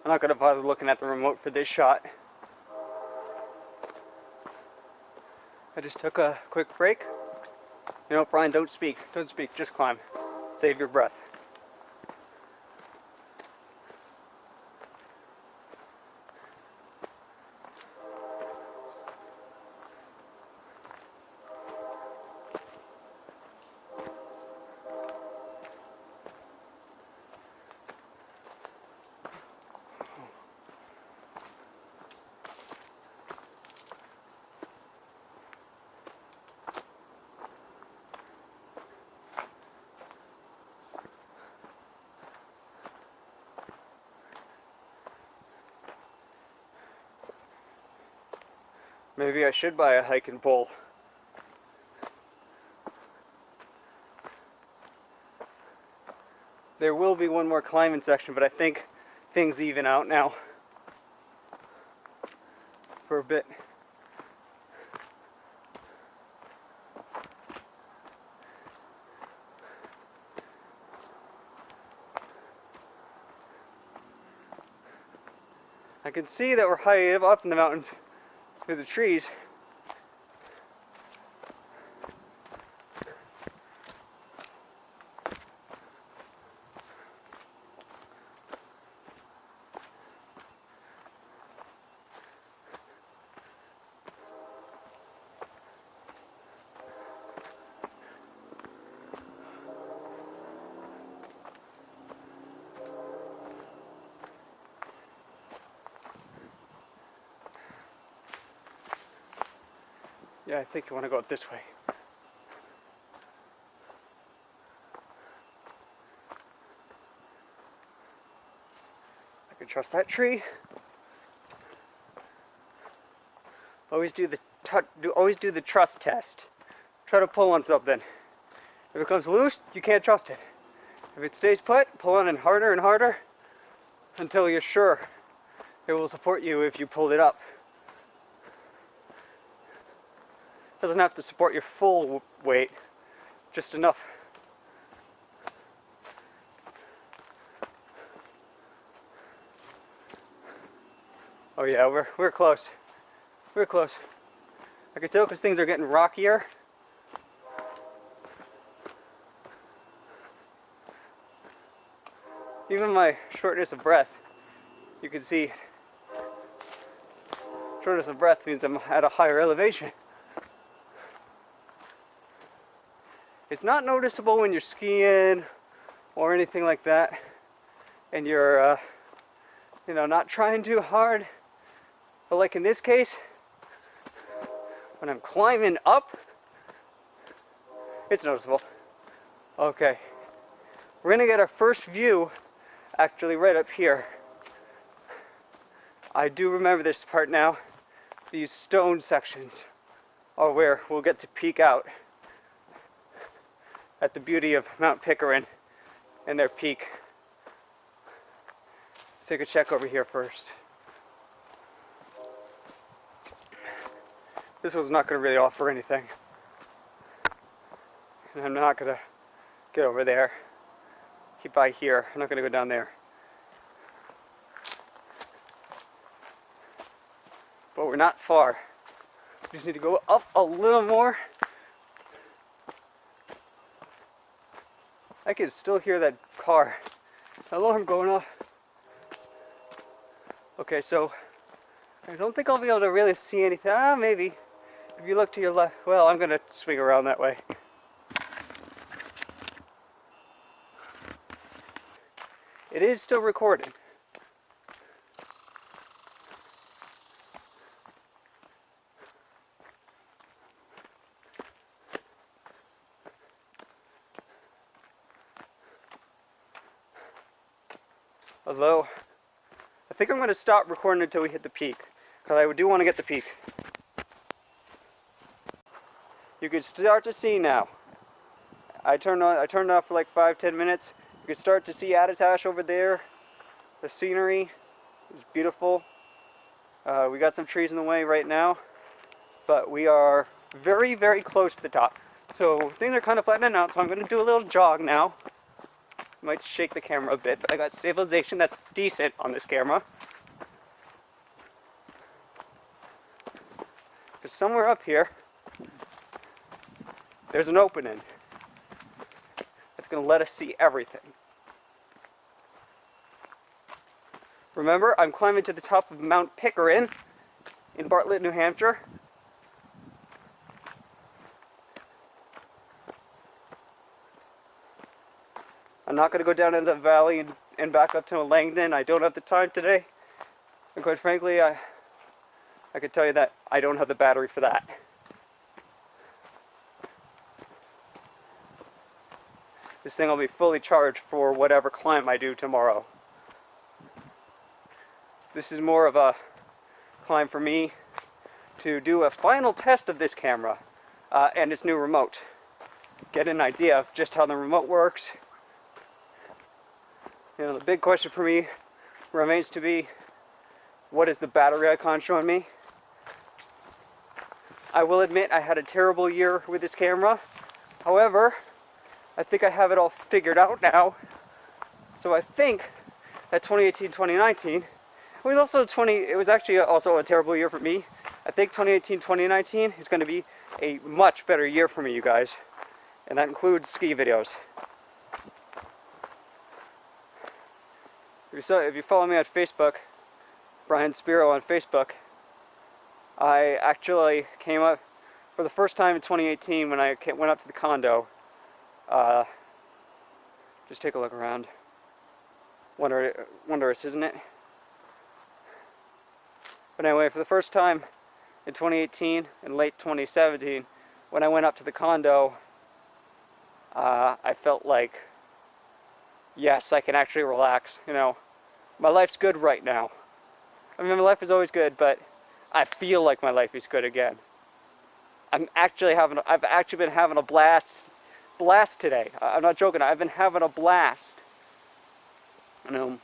I'm not going to bother looking at the remote for this shot. I just took a quick break. You know, Brian, don't speak. Don't speak, just climb. Save your breath. Maybe I should buy a hiking pole. There will be one more climbing section, but I think things even out now for a bit. I can see that we're high up in the mountains through the trees. Yeah, I think you want to go out this way. I can trust that tree. Always do the trust test. Try to pull on something. If it comes loose, you can't trust it. If it stays put, pull on it harder and harder until you're sure it will support you if you pulled it up. Doesn't have to support your full weight, just enough. Oh yeah, we're close. We're close. I can tell because things are getting rockier. Even my shortness of breath, you can see. Shortness of breath means I'm at a higher elevation. It's not noticeable when you're skiing or anything like that, and you're, not trying too hard. But like in this case, when I'm climbing up, it's noticeable. Okay, we're gonna get our first view, actually right up here. I do remember this part now. These stone sections are where we'll get to peek out at the beauty of Mount Pickering and their peak. Let's take a check over here first. This one's not going to really offer anything. And I'm not going to get over there. Keep by here. I'm not going to go down there. But we're not far. We just need to go up a little more. I can still hear that car alarm going off. Okay, so I don't think I'll be able to really see anything. Maybe. If you look to your left, well, I'm gonna swing around that way. It is still recording. Although, I think I'm going to stop recording until we hit the peak, because I do want to get the peak. You can start to see now. I turned it off for like 5-10 minutes. You can start to see Attitash over there. The scenery is beautiful. We got some trees in the way right now, but we are very, very close to the top. So things are kind of flattening out, so I'm going to do a little jog now. Might shake the camera a bit, but I got stabilization that's decent on this camera. Because somewhere up here, there's an opening that's going to let us see everything. Remember, I'm climbing to the top of Mount Pickering in Bartlett, New Hampshire. I'm not going to go down into the valley and back up to Langdon. I don't have the time today. And quite frankly, I can tell you that I don't have the battery for that. This thing will be fully charged for whatever climb I do tomorrow. This is more of a climb for me to do a final test of this camera and its new remote. Get an idea of just how the remote works. You know, the big question for me remains to be, what is the battery icon showing me? I will admit I had a terrible year with this camera. However, I think I have it all figured out now. So I think that 2018-2019 it was actually also a terrible year for me. I think 2018-2019 is going to be a much better year for me, you guys. And that includes ski videos. If you follow me on Facebook, Brian Spiro on Facebook, I actually came up for the first time in 2018 when I went up to the condo. Just take a look around. Wondrous, isn't it? But anyway, for the first time in 2018 and late 2017, when I went up to the condo, I felt like, yes, I can actually relax. You know, my life's good right now. I mean, my life is always good, but I feel like my life is good again. I've actually been having a blast today. I'm not joking. I've been having a blast. You know,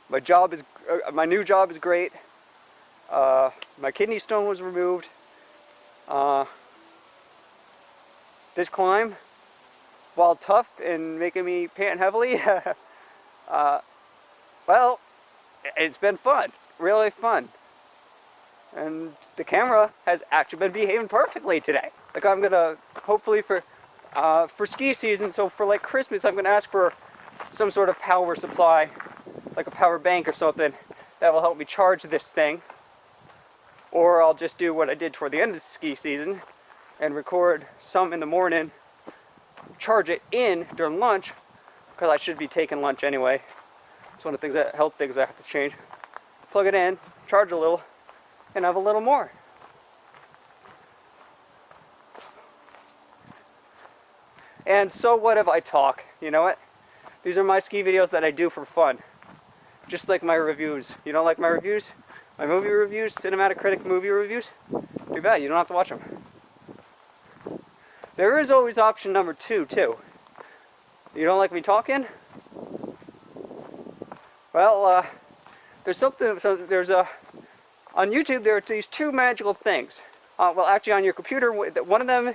my new job is great. My kidney stone was removed. This climb, while tough and making me pant heavily, well, it's been fun, really fun. And the camera has actually been behaving perfectly today. Like, I'm gonna, hopefully for ski season, so for like Christmas, I'm gonna ask for some sort of power supply, like a power bank or something, that will help me charge this thing. Or I'll just do what I did toward the end of the ski season and record some in the morning, charge it in during lunch, because I should be taking lunch anyway. It's one of the health things I have to change. Plug it in, charge a little, and have a little more. And so what if I talk? You know what? These are my ski videos that I do for fun. Just like my reviews. You don't like my reviews? My movie reviews, Cinematic Critic movie reviews? Too bad, you don't have to watch them. There is always option number 2, too. You don't like me talking? Well, on YouTube there are these 2 magical things. Well, actually on your computer, one of them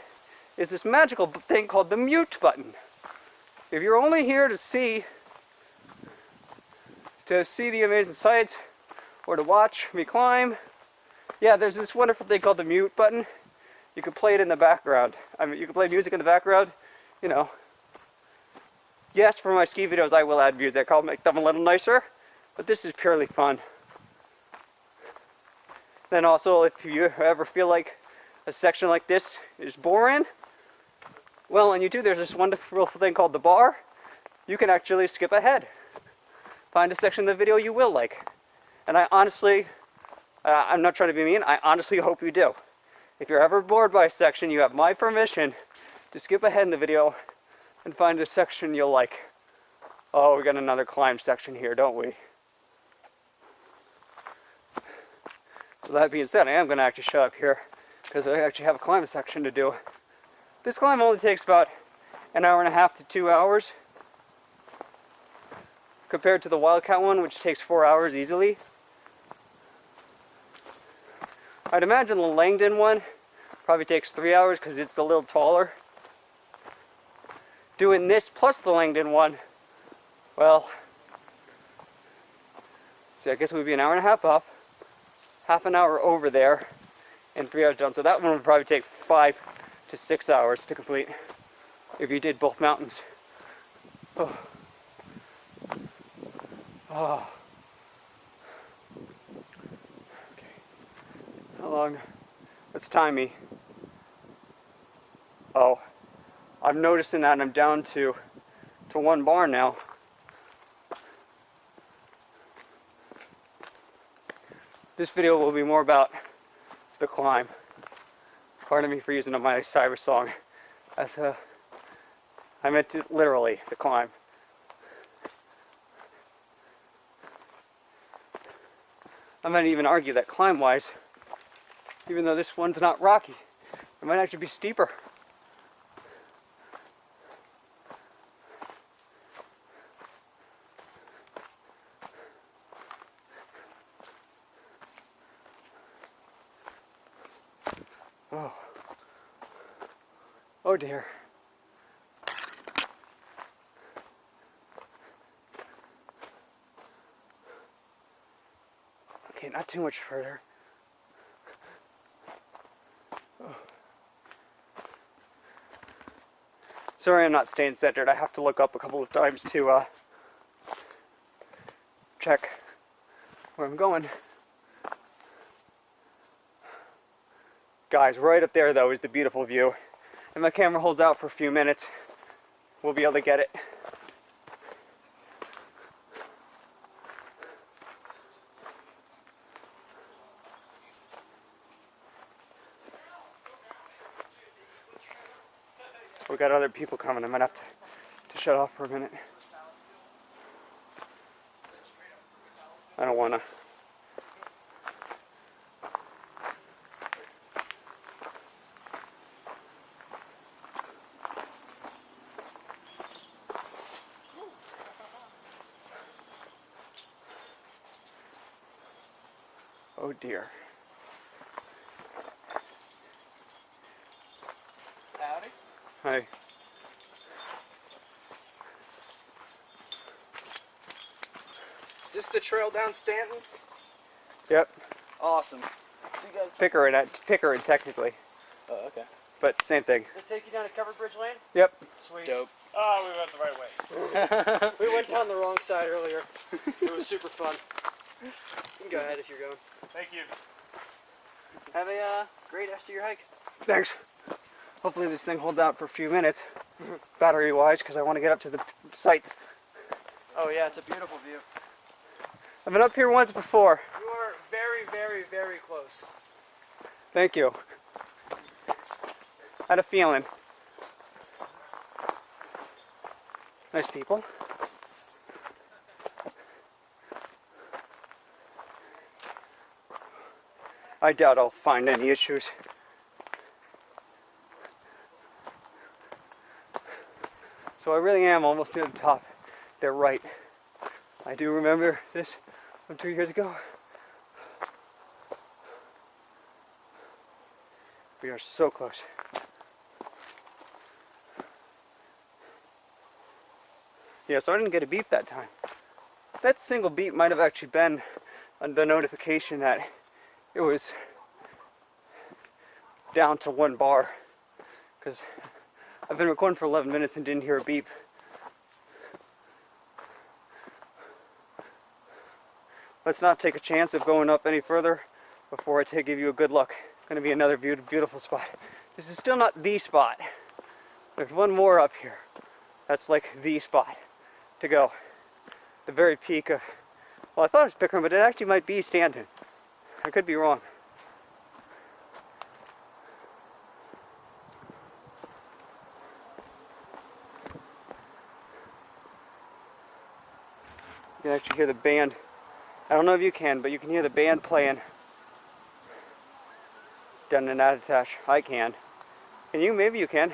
is this magical thing called the mute button. If you're only here to see the amazing sights, or to watch me climb, yeah, there's this wonderful thing called the mute button. You can play it in the background. I mean, you can play music in the background, you know. Yes, for my ski videos I will add music. I'll make them a little nicer, but this is purely fun. Then also, if you ever feel like a section like this is boring, well, on YouTube there's this wonderful thing called the bar. You can actually skip ahead. Find a section of the video you will like. And I honestly, I'm not trying to be mean, I honestly hope you do. If you're ever bored by a section, you have my permission to skip ahead in the video and find a section you'll like. Oh, we got another climb section here, don't we? So that being said, I am going to actually shut up here because I actually have a climb section to do. This climb only takes about an hour and a half to 2 hours compared to the Wildcat one, which takes 4 hours easily. I'd imagine the Langdon one probably takes 3 hours because it's a little taller. Doing this plus the Langdon one Well, see, I guess it would be an hour and a half up, half an hour over there, and 3 hours down. So that one would probably take 5 to 6 hours to complete if you did both mountains. Oh. Oh. Okay. How long? Let's time me. Oh, I'm noticing that I'm down to 1 bar now. This video will be more about the climb. Pardon me for using up my cyber song. I meant to, literally, the climb. I might even argue that climb-wise, even though this one's not rocky, it might actually be steeper. Oh. Oh dear. Okay, not too much further. Oh. Sorry I'm not staying centered. I have to look up a couple of times to check where I'm going. Guys, right up there though is the beautiful view. If my camera holds out for a few minutes, we'll be able to get it. We got other people coming. I might have to shut off for a minute. I don't wanna. Oh dear. Howdy. Hi. Is this the trail down Stanton? Yep. Awesome. See you guys. Pickering technically, Oh, okay. but same thing. Did it take you down to Covered Bridge Lane? Yep. Sweet. Dope. Oh, we went the right way. We went down the wrong side earlier. It was super fun. You can go ahead if you're going. Thank you. Have a great rest of your hike. Thanks. Hopefully this thing holds out for a few minutes, battery-wise, because I want to get up to the sites. Oh yeah, it's a beautiful view. I've been up here once before. You are very, very, very close. Thank you. I had a feeling. Nice people. I doubt I'll find any issues. So I really am almost near the top. They're right. I do remember this from 2 years ago. We are so close. Yeah, so I didn't get a beep that time. That single beep might have actually been the notification that it was down to 1 bar. Because I've been recording for 11 minutes and didn't hear a beep. Let's not take a chance of going up any further before I give you a good look. It's going to be another beautiful spot. This is still not the spot. There's one more up here. That's like the spot to go. The very peak of, well, I thought it was Pickering, but it actually might be Stanton. I could be wrong. You can actually hear the band. I don't know if you can, but you can hear the band playing down in Attitash. I can. Can you? Maybe you can.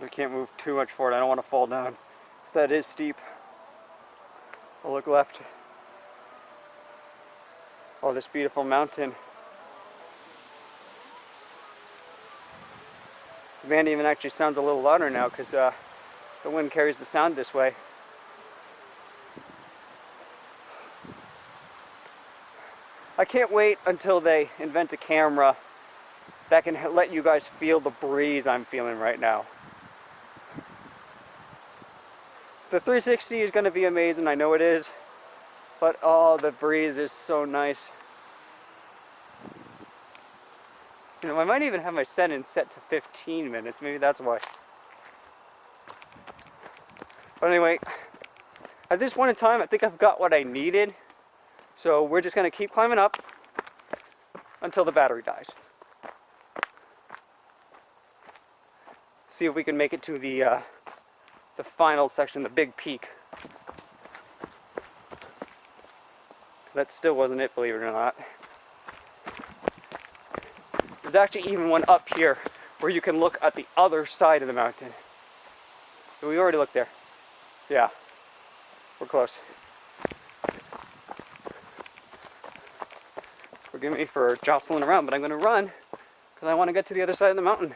I can't move too much forward. I don't want to fall down. That is steep. I'll look left. Oh, this beautiful mountain. van even actually sounds a little louder now because the wind carries the sound this way. I can't wait until they invent a camera that can let you guys feel the breeze I'm feeling right now. The 360 is going to be amazing, I know it is, but oh, the breeze is so nice. You know, I might even have my setting set to 15 minutes, maybe that's why. But anyway, at this point in time, I think I've got what I needed. So we're just going to keep climbing up until the battery dies. See if we can make it to the final section, the big peak. That still wasn't it, believe it or not. There's actually even one up here where you can look at the other side of the mountain. So we already looked there. Yeah, we're close. Forgive me for jostling around, but I'm going to run because I want to get to the other side of the mountain.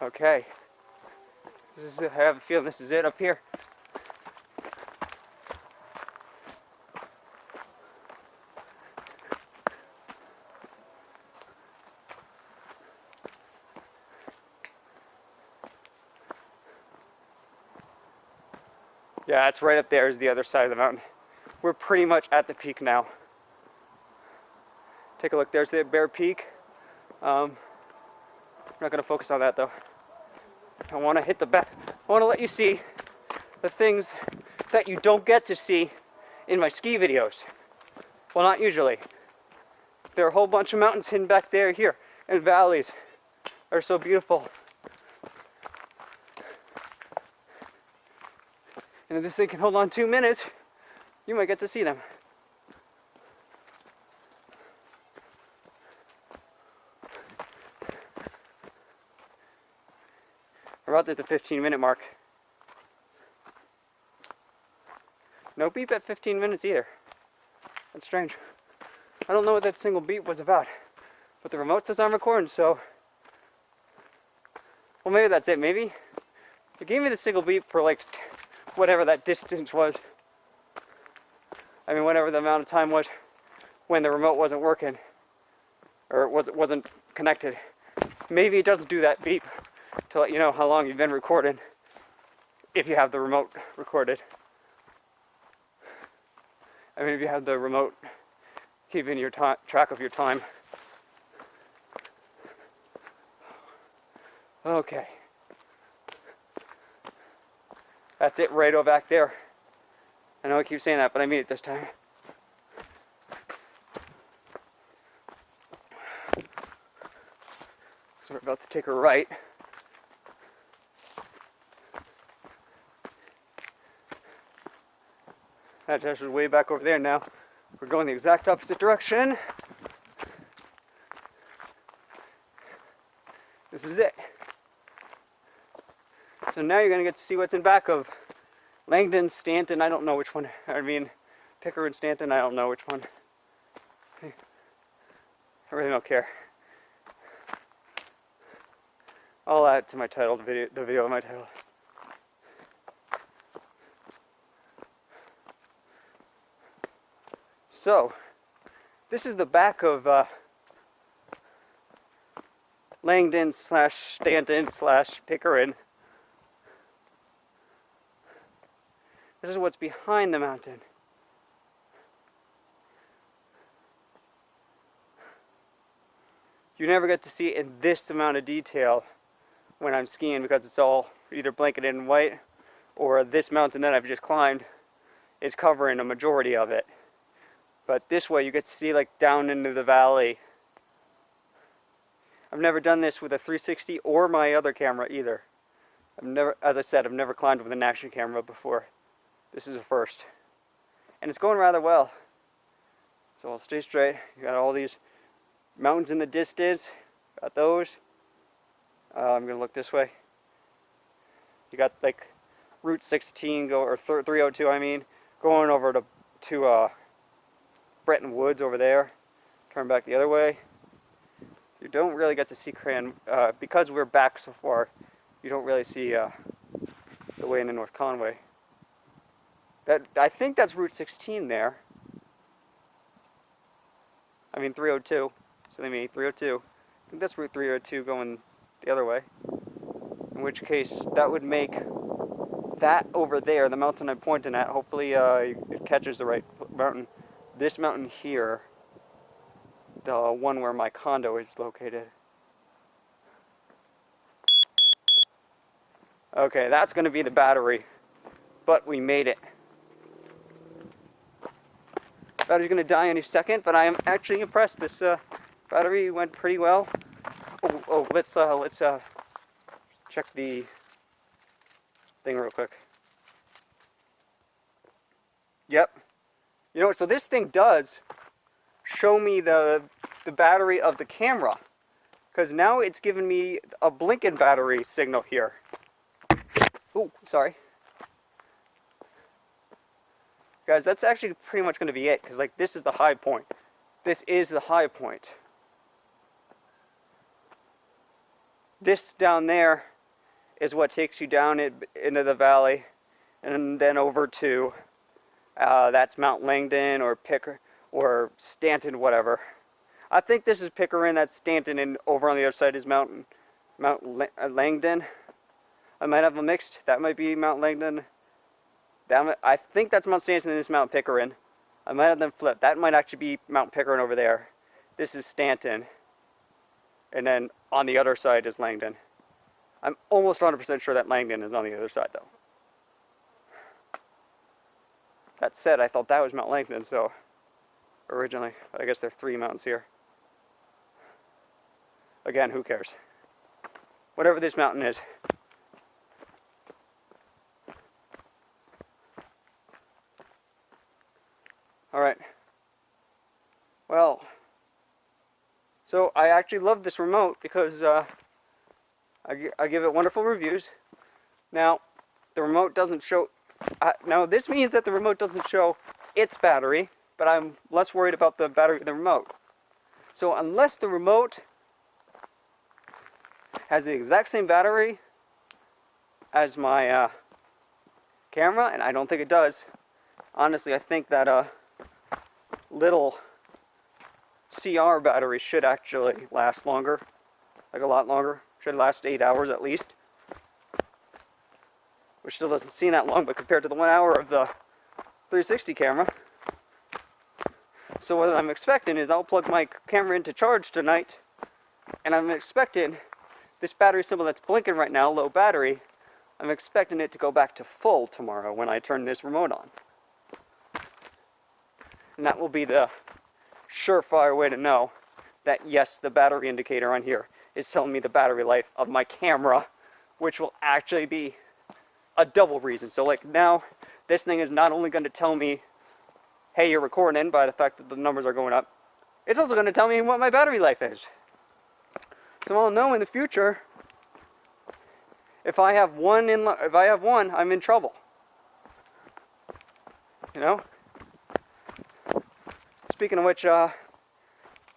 Okay, this is it. I have a feeling this is it up here. Yeah, it's right up there is the other side of the mountain. We're pretty much at the peak now. Take a look, there's the bare peak. I'm not going to focus on that though. I want to hit the back. I want to let you see the things that you don't get to see in my ski videos. Well, not usually. There are a whole bunch of mountains hidden back there, here, and valleys are so beautiful. And if this thing can hold on 2 minutes, you might get to see them. We're about at the 15-minute mark. No beep at 15 minutes either. That's strange. I don't know what that single beep was about, but the remote says I'm recording, so... Well, maybe that's it, maybe. It gave me the single beep for like whatever that distance was. I mean, whatever the amount of time was when the remote wasn't working, or wasn't connected. Maybe it doesn't do that beep to let you know how long you've been recording, if you have the remote recorded. I mean, if you have the remote keeping your track of your time. Okay. That's it right over back there. I know I keep saying that, but I mean it this time. So we're about to take a right. That dash is way back over there now. We're going the exact opposite direction. This is it. So now you're going to get to see what's in back of Langdon, Stanton, I don't know which one. I mean, Picker and Stanton, I don't know which one. I really don't care. I'll add to my title, the video of my title. So, this is the back of Langdon / Stanton / Pickering. This is what's behind the mountain. You never get to see it in this amount of detail when I'm skiing because it's all either blanketed in white or this mountain that I've just climbed is covering a majority of it. But this way you get to see like down into the valley. I've never done this with a 360 or my other camera either. As I said, I've never climbed with an action camera before. This is a first. And it's going rather well. So I'll stay straight. You got all these Mountains in the distance, got those. I'm gonna look this way. You got like Route 16 or 302, I mean, going over to Bretton Woods over there. Turn back the other way. You don't really get to see Cran because we're back so far. You don't really see the way into North Conway. I think that's Route 16 there. I mean 302. So they mean 302. I think that's Route 302 going the other way. In which case, that would make that over there, the mountain I'm pointing at, hopefully it catches the right mountain. This mountain here, the one where my condo is located. Okay, that's going to be the battery, but we made it. Battery's going to die any second, but I am actually impressed. This battery went pretty well. Oh, let's check the thing real quick. Yep. You know what? So this thing does show me the battery of the camera, because now it's giving me a blinking battery signal here. Oh, sorry. Guys, that's actually pretty much going to be it, because like this is the high point. This is the high point. This down there is what takes you down into the valley, and then over to that's Mount Langdon or or Stanton, whatever. I think this is Pickering, that's Stanton, and over on the other side is Mount Langdon. I might have them mixed. That might be Mount Langdon. I think that's Mount Stanton and this is Mount Pickering. I might have them flipped. That might actually be Mount Pickering over there. This is Stanton. And then on the other side is Langdon. I'm almost 100% sure that Langdon is on the other side, though. That said, I thought that was Mount Langdon, so originally. I guess there are 3 mountains here. Again, who cares? Whatever this mountain is. Alright. Well, so I actually love this remote because I give it wonderful reviews. Now, the remote doesn't show... now, this means that the remote doesn't show its battery, but I'm less worried about the battery of the remote. So unless the remote has the exact same battery as my camera, and I don't think it does. Honestly, I think that little CR battery should actually last longer, like a lot longer. Should last 8 hours at least, which still doesn't seem that long, but compared to the 1 hour of the 360 camera. So what I'm expecting is I'll plug my camera into charge tonight, and I'm expecting this battery symbol that's blinking right now, low battery, I'm expecting it to go back to full tomorrow when I turn this remote on. And that will be the surefire way to know that yes, the battery indicator on here is telling me the battery life of my camera, which will actually be a double reason. So like now, this thing is not only going to tell me, hey, you're recording, by the fact that the numbers are going up, it's also going to tell me what my battery life is. So I'll know in the future, if I have one, I'm in trouble. You know? Speaking of which, I'm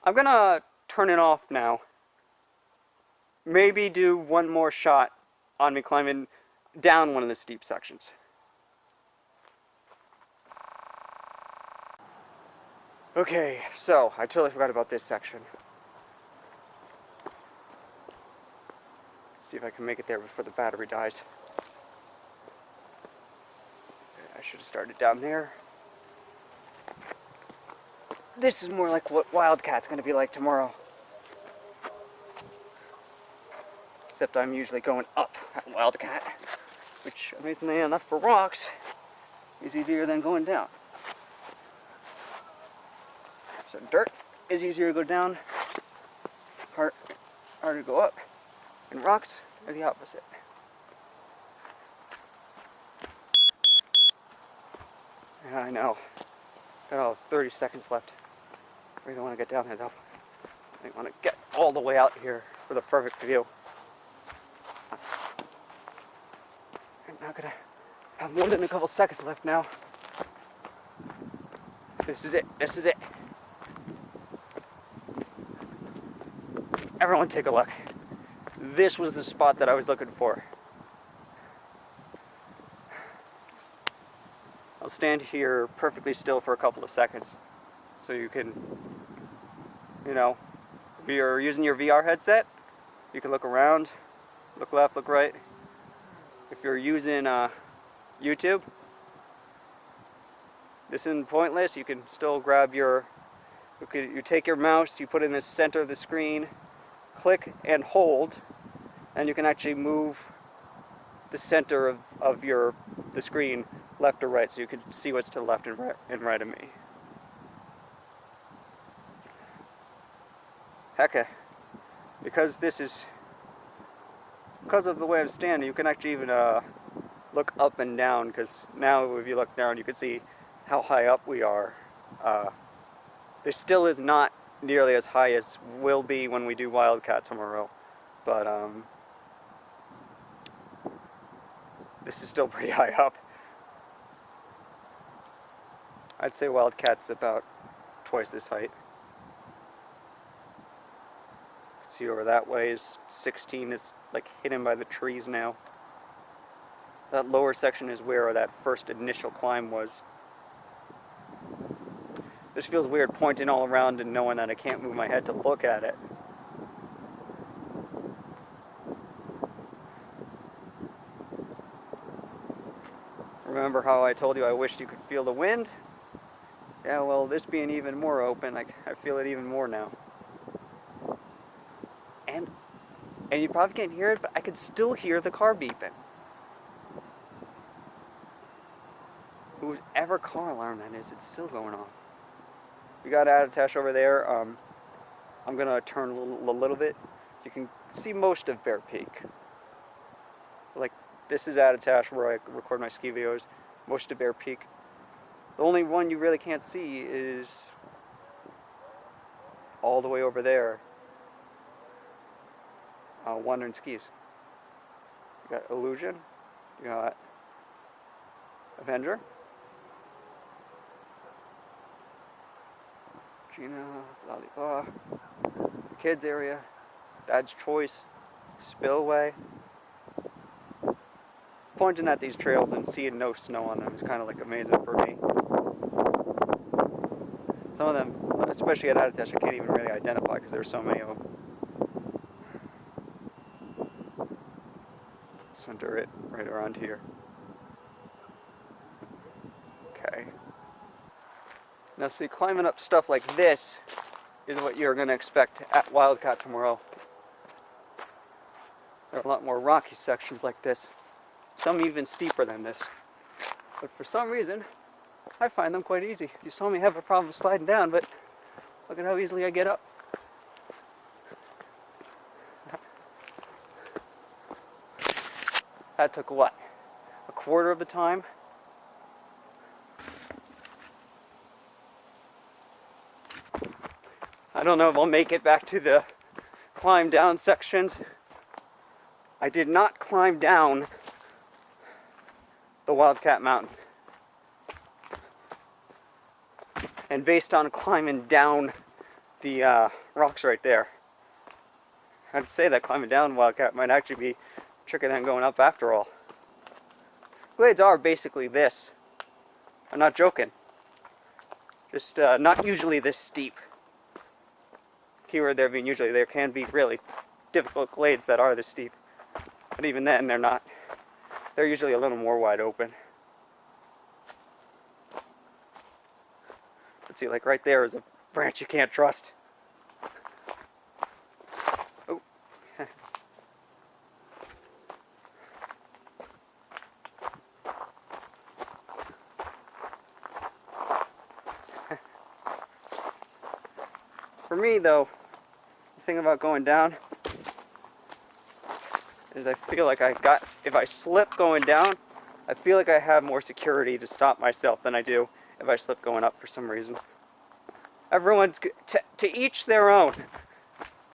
gonna turn it off now. Maybe do one more shot on me climbing down one of the steep sections. Okay, so I totally forgot about this section. See if I can make it there before the battery dies. I should have started down there. This is more like what Wildcat's going to be like tomorrow. Except I'm usually going up at Wildcat, which, amazingly enough for rocks, is easier than going down. So dirt is easier to go down, harder to go up, and rocks are the opposite. Yeah, I know. Got all 30 seconds left. I really don't want to get down there though. I want to get all the way out here for the perfect view. I'm not gonna have more than a couple seconds left now. This is it. This is it. Everyone take a look. This was the spot that I was looking for. I'll stand here perfectly still for a couple of seconds so you can, you know, if you're using your VR headset, you can look around, look left, look right. If you're using YouTube, this isn't pointless. You can still grab your, you take your mouse, you put it in the center of the screen, click and hold, and you can actually move the center of the screen left or right, so you can see what's to the left and right of me. Hecka, because of the way I'm standing, you can actually even look up and down, because now if you look down you can see how high up we are. This still is not nearly as high as will be when we do Wildcat tomorrow, but this is still pretty high up. I'd say Wildcat's about twice this height. See over that way is 16. It's like hidden by the trees now. That lower section is where that first initial climb was. This feels weird pointing all around and knowing that I can't move my head to look at it. Remember how I told you I wished you could feel the wind? Yeah, well, this being even more open, I feel it even more now. And you probably can't hear it, but I can still hear the car beeping. Whoever car alarm that is, it's still going on. We got Attitash over there. I'm gonna turn a little bit. You can see most of Bear Peak. Like, this is Attitash where I record my ski videos. Most of Bear Peak. The only one you really can't see is all the way over there. Wandering Skis. You got Illusion. You got Avenger. Gina, Lollipop. The kids area. Dad's Choice. Spillway. Pointing at these trails and seeing no snow on them is kind of like amazing for me. Some of them, especially at Attitash, I can't even really identify because there's so many of them. Center it right around here. Okay. Now see, climbing up stuff like this is what you're going to expect at Wildcat tomorrow. There are a lot more rocky sections like this. Some even steeper than this. But for some reason, I find them quite easy. You saw me have a problem sliding down, but look at how easily I get up. That took what? A quarter of the time? I don't know if I'll make it back to the climb down sections. I did not climb down the Wildcat Mountain. And based on climbing down the rocks right there, I'd say that climbing down Wildcat might actually be trickier than going up after all. Glades are basically this. I'm not joking. Just not usually this steep. Keyword there being usually. There can be really difficult glades that are this steep. But even then, they're not. They're usually a little more wide open. Let's see, like right there is a branch you can't trust. Oh. For me, though, the thing about going down is I feel like if I slip going down, I feel like I have more security to stop myself than I do if I slip going up for some reason. Everyone's to each their own.